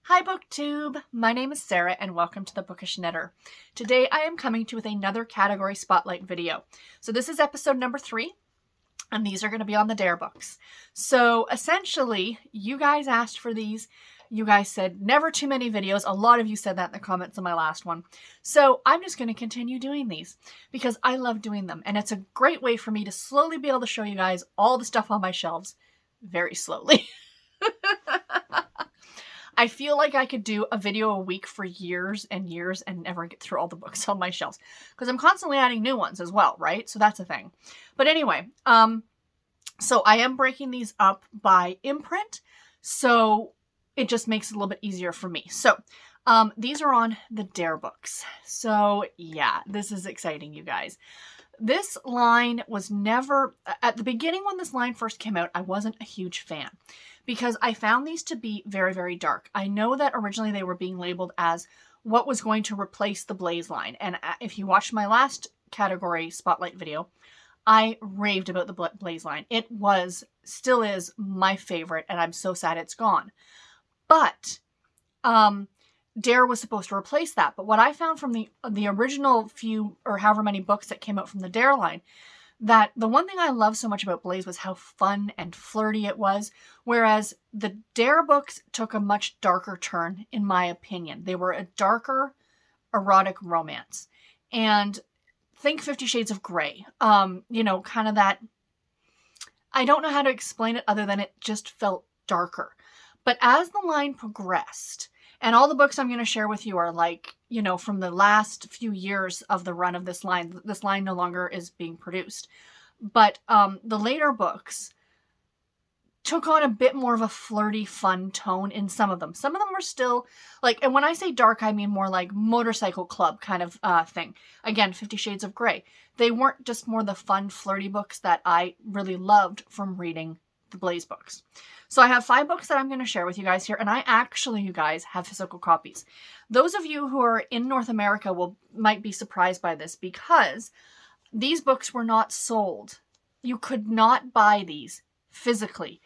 Hi BookTube! My name is Sarah and welcome to the Bookish Knitter. Today I am coming to you with another category spotlight video. So this is episode number 3 and these are going to be on the Dare books. So essentially you guys asked for these. You guys said never too many videos. A lot of you said that in the comments on my last one. So I'm just going to continue doing these because I love doing them and it's a great way for me to slowly be able to show you guys all the stuff on my shelves very slowly. I feel like I could do a video a week for years and years and never get through all the books on my shelves because I'm constantly adding new ones as well, right? So that's a thing. But anyway, so I am breaking these up by imprint, so it just makes it a little bit easier for me. So these are on the Dare books. So yeah, this is exciting, you guys. This line was never, at the beginning when this line first came out, I wasn't a huge fan because I found these to be very, very dark. I know that originally they were being labeled as what was going to replace the Blaze line. And if you watched my last category spotlight video, I raved about the Blaze line. It was, still is my favorite and I'm so sad it's gone. But, Dare was supposed to replace that. But what I found from the original few or however many books that came out from the Dare line, that the one thing I love so much about Blaze was how fun and flirty it was. Whereas the Dare books took a much darker turn, in my opinion. They were a darker erotic romance. And think 50 Shades of Grey. You know, kind of that, I don't know how to explain it other than it just felt darker. But as the line progressed, and all the books I'm going to share with you are like, you know, from the last few years of the run of this line. This line no longer is being produced. But the later books took on a bit more of a flirty, fun tone in some of them. Some of them were still like, and when I say dark, I mean more like motorcycle club kind of thing. Again, 50 Shades of Grey. They weren't just more the fun, flirty books that I really loved from reading the Blaze books. So I have 5 books that I'm going to share with you guys here, and I actually, you guys, have physical copies. Those of you who are in North America might be surprised by this because these books were not sold. You could not buy these physically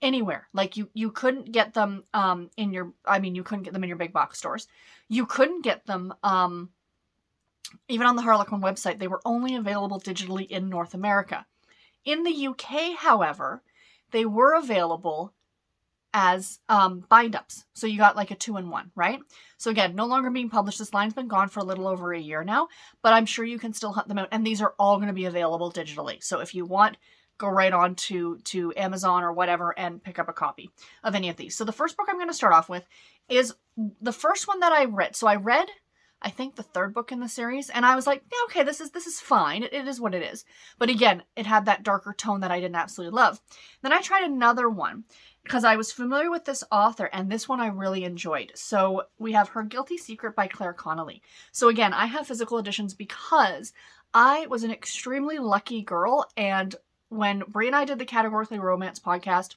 anywhere. Like you couldn't get them you couldn't get them in your big box stores. You couldn't get them even on the Harlequin website. They were only available digitally in North America. In the UK, however, they were available as bind-ups. So you got like a 2-in-1, right? So again, no longer being published. This line's been gone for a little over a year now, but I'm sure you can still hunt them out. And these are all going to be available digitally. So if you want, go right on to Amazon or whatever and pick up a copy of any of these. So the first book I'm going to start off with is the first one that I read. So I read, I think, the 3rd book in the series, and I was like, yeah, okay, this is fine. It is what it is. But again, it had that darker tone that I didn't absolutely love. Then I tried another one because I was familiar with this author, and this one I really enjoyed. So we have Her Guilty Secret by Clare Connelly. So again, I have physical editions because I was an extremely lucky girl, and when Brie and I did the Categorically Romance podcast,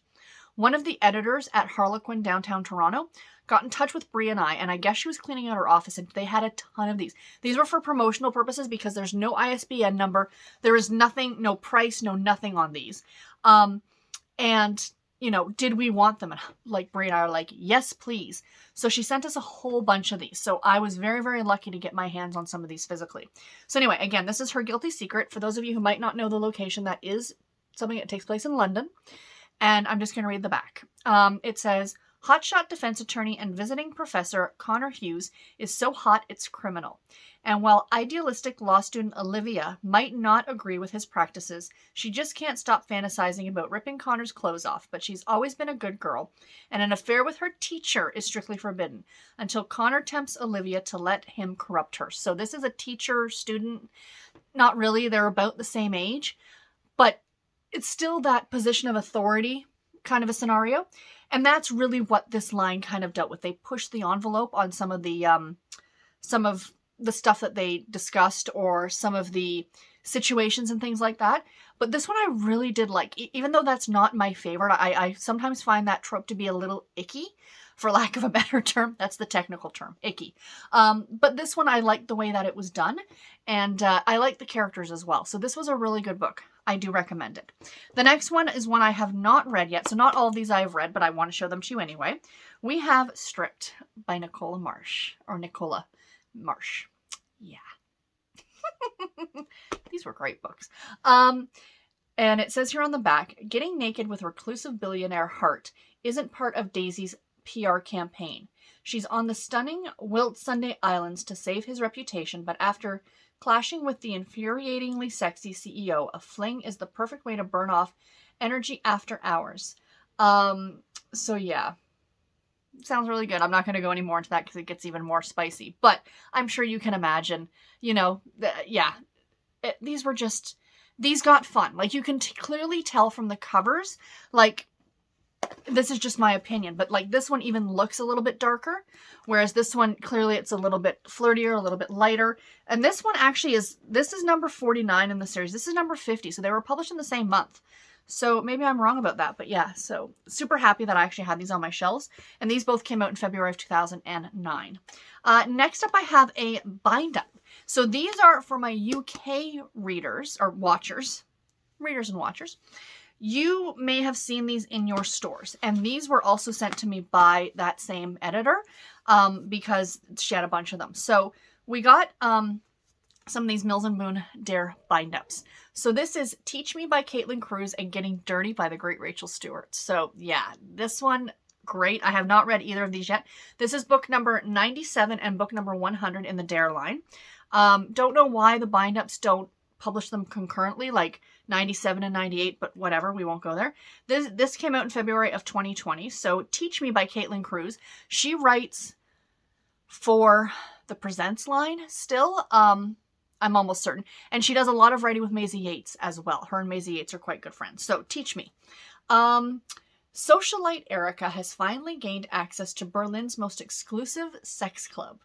one of the editors at Harlequin downtown Toronto got in touch with Brie and I guess she was cleaning out her office, and they had a ton of these. These were for promotional purposes because there's no ISBN number. There is nothing, no price, no nothing on these. And, you know, did we want them? And like Brie and I are like, yes, please. So she sent us a whole bunch of these. So I was very, very lucky to get my hands on some of these physically. So anyway, again, this is Her Guilty Secret. For those of you who might not know the location, that is something that takes place in London. And I'm just going to read the back. It says, hotshot defense attorney and visiting professor Connor Hughes is so hot it's criminal. And while idealistic law student Olivia might not agree with his practices, she just can't stop fantasizing about ripping Connor's clothes off. But she's always been a good girl, and an affair with her teacher is strictly forbidden until Connor tempts Olivia to let him corrupt her. So this is a teacher-student. Not really. They're about the same age. But it's still that position of authority kind of a scenario. And that's really what this line kind of dealt with. They pushed the envelope on some of the stuff that they discussed or some of the situations and things like that. But this one I really did like, even though that's not my favorite. I sometimes find that trope to be a little icky, for lack of a better term. That's the technical term, icky. But this one I liked the way that it was done, and I liked the characters as well. So this was a really good book. I do recommend it. The next one is one I have not read yet. So not all of these I have read, but I want to show them to you anyway. We have Stripped by Nicola Marsh. Or Nicola Marsh. Yeah. These were great books. And it says here on the back, getting naked with reclusive billionaire Hart isn't part of Daisy's PR campaign. She's on the stunning Whitsunday Islands to save his reputation, but after clashing with the infuriatingly sexy CEO, a fling is the perfect way to burn off energy after hours. So yeah. Sounds really good. I'm not going to go any more into that because it gets even more spicy. But I'm sure you can imagine, you know, these got fun. Like, you can clearly tell from the covers, like, this is just my opinion, but like this one even looks a little bit darker, whereas this one, clearly it's a little bit flirtier, a little bit lighter. And this one actually this is number 49 in the series. This is number 50, so they were published in the same month. So maybe I'm wrong about that, but yeah, so super happy that I actually had these on my shelves. And these both came out in February of 2009. Next up, I have a bind up. So these are for my UK readers or watchers, readers and watchers. You may have seen these in your stores, and these were also sent to me by that same editor because she had a bunch of them. So we got some of these Mills and Boon Dare bind-ups. So this is Teach Me by Caitlin Cruz and Getting Dirty by the great Rachael Stewart. So yeah, this one, great. I have not read either of these yet. This is book number 97 and book number 100 in the Dare line. Don't know why the bind-ups don't publish them concurrently, like 97 and 98, but whatever, we won't go there. This came out in February of 2020. So Teach Me by Caitlin Cruz. She writes for the Presents line still. I'm almost certain. And she does a lot of writing with Maisie Yates as well. Her and Maisie Yates are quite good friends. So Teach Me. Socialite Erica has finally gained access to Berlin's most exclusive sex club.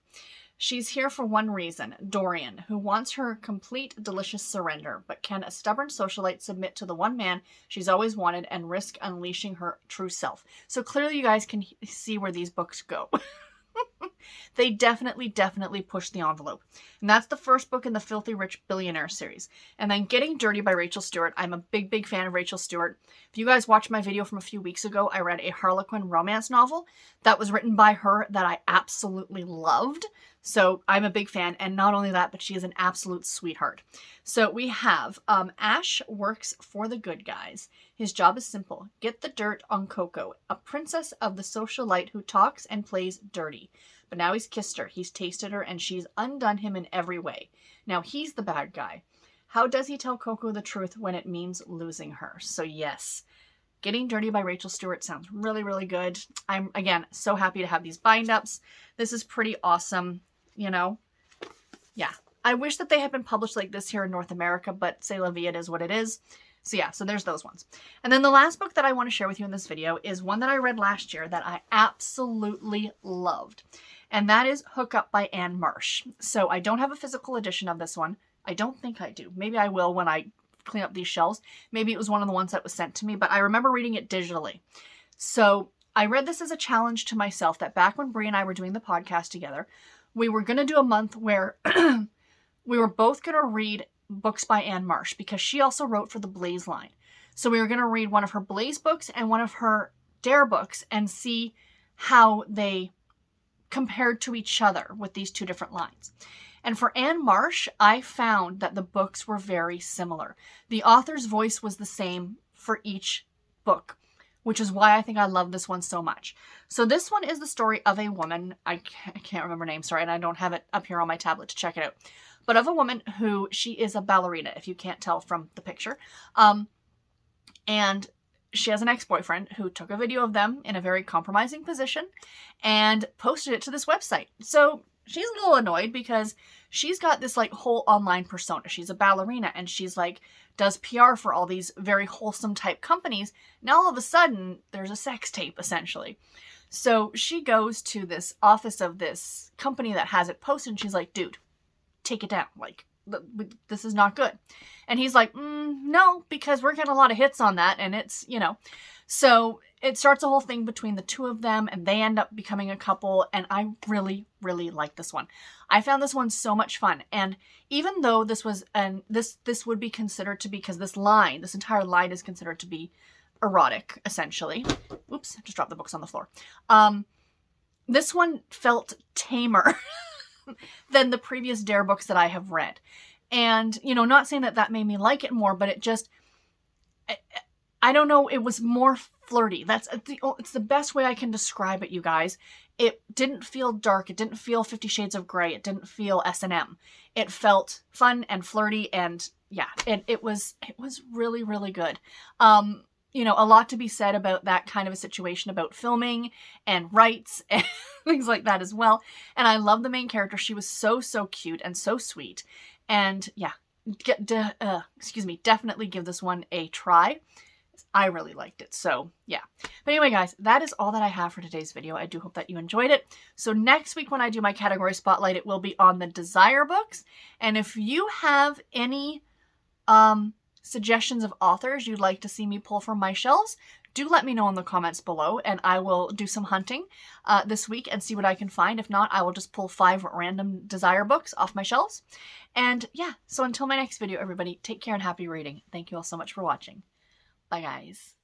She's here for one reason, Dorian, who wants her complete, delicious surrender. But can a stubborn socialite submit to the one man she's always wanted and risk unleashing her true self? So clearly you guys can see where these books go. They definitely push the envelope. And that's the first book in the Filthy Rich Billionaire series. And then Getting Dirty by Rachael Stewart. I'm a big fan of Rachael Stewart. If you guys watched my video from a few weeks ago, I read a Harlequin romance novel that was written by her that I absolutely loved. So I'm a big fan. And not only that, but she is an absolute sweetheart. So we have Ash works for the good guys. His job is simple. Get the dirt on Coco, a princess of the socialite who talks and plays dirty. But now he's kissed her, he's tasted her, and she's undone him in every way. Now he's the bad guy. How does he tell Coco the truth when it means losing her? So yes, Getting Dirty by Rachael Stewart sounds really good. I'm, again, so happy to have these bind-ups. This is pretty awesome, you know? Yeah. I wish that they had been published like this here in North America, but c'est la vie, it is what it is. So yeah, so there's those ones. And then the last book that I want to share with you in this video is one that I read last year that I absolutely loved. And that is Hookup by Marsh. So I don't have a physical edition of this one. I don't think I do. Maybe I will when I clean up these shelves. Maybe it was one of the ones that was sent to me, but I remember reading it digitally. So I read this as a challenge to myself that back when Brie and I were doing the podcast together, we were going to do a month where we were both going to read books by Marsh because she also wrote for the Blaze line. So we were going to read one of her Blaze books and one of her Dare books and see how they compared to each other with these two different lines. And for Marsh, I found that the books were very similar. The author's voice was the same for each book, which is why I think I love this one so much. So this one is the story of a woman, I can't remember her name, sorry, and I don't have it up here on my tablet to check it out, but of a woman who, she is a ballerina, if you can't tell from the picture. And she has an ex-boyfriend who took a video of them in a very compromising position and posted it to this website. So she's a little annoyed because she's got this like whole online persona. She's a ballerina and she's like, does PR for all these very wholesome type companies. Now all of a sudden there's a sex tape essentially. So she goes to this office of this company that has it posted and she's like, dude, take it down. Like, this is not good. And he's like, no, because we're getting a lot of hits on that. And it's, you know, so it starts a whole thing between the two of them and they end up becoming a couple. And I really, really like this one. I found this one so much fun. And even though this was, this would be considered to be, because this entire line is considered to be erotic, essentially. Oops, I just dropped the books on the floor. This one felt tamer than the previous Dare books that I have read. And, you know, not saying that that made me like it more, but it just, I don't know, it was more flirty. It's the best way I can describe it, you guys. It didn't feel dark. It didn't feel 50 Shades of Grey. It didn't feel S&M. It felt fun and flirty, and yeah, it was really, really good. You know, a lot to be said about that kind of a situation, about filming and rights and things like that as well. And I love the main character. She was so, so cute and so sweet. And yeah, definitely give this one a try. I really liked it. So yeah. But anyway, guys, that is all that I have for today's video. I do hope that you enjoyed it. So next week when I do my category spotlight, it will be on the Desire books. And if you have any suggestions of authors you'd like to see me pull from my shelves, do let me know in the comments below, and I will do some hunting this week and see what I can find. If not, I will just pull 5 random Desire books off my shelves. And yeah, so until my next video, everybody, take care and happy reading. Thank you all so much for watching. Bye, guys.